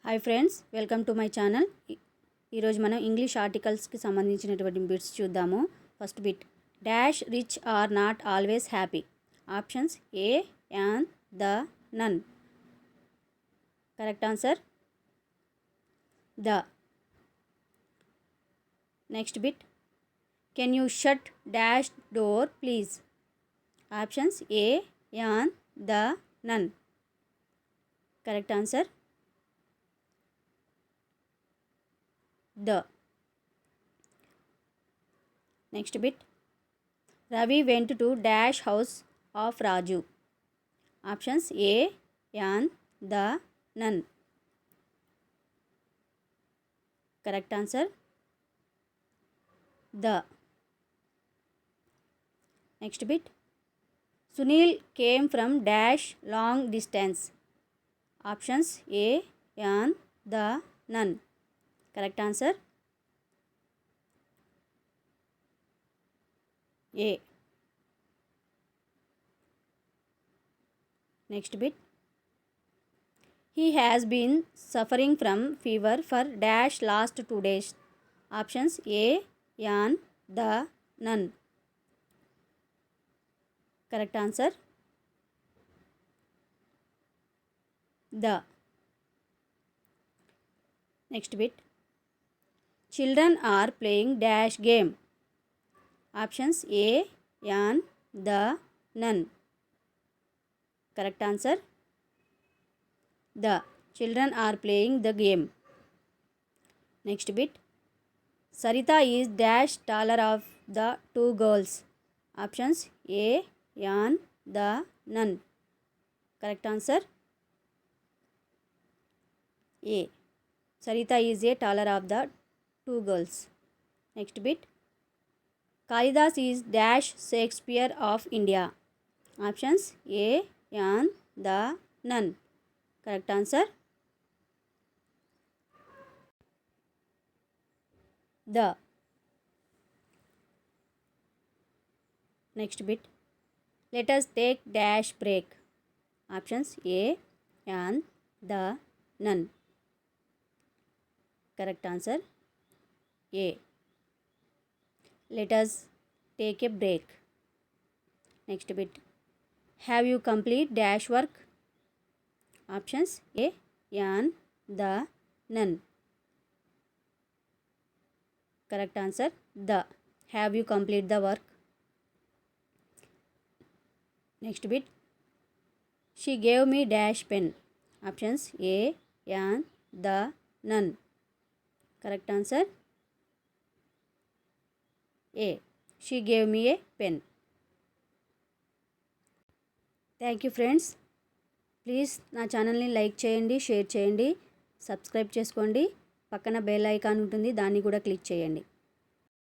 Hi friends, welcome to my channel. ఈరోజు మనం English ఆర్టికల్స్కి సంబంధించినటువంటి బిట్స్ చూద్దాము. First bit, dash rich are not always happy. Options a, an, the, none. Correct answer the. Next bit, can you shut dash door please. Options a, an, the, none. Correct answer the. Next bit, Ravi went to dash house of Raju. Options A, yan, the, none. Correct answer the. Next bit, Sunil came from dash long distance. Options A, yan, the, none. Correct answer A. Next bit, he has been suffering from fever for dash last 2 days. Options A, yan, the, none. Correct answer the. Next bit, children are playing dash game. Options A, yan, the, none. Correct answer the. Children are playing the game. Next bit, Sarita is dash taller of the 2 girls. Options A, yan, the, none. Correct answer A. Sarita is a taller of the 2 girls. Next bit, Kalidas is dash Shakespeare of India. Options A, yan, the, none. Correct answer the. Next bit, let us take dash break. Options A, yan, the, none. Correct answer A. Let us take a break. Next bit, have you complete dash work. Options A, yan, the, none. Correct answer the. Have you complete the work. Next bit, she gave me dash pen. Options A, yan, the, none. Correct answer A. She gave me a pen. Thank you friends. Please నా ఛానల్ని like చేయండి, share చేయండి, subscribe చేసుకోండి. పక్కన bell icon ఉంటుంది, దాన్ని కూడా click చేయండి.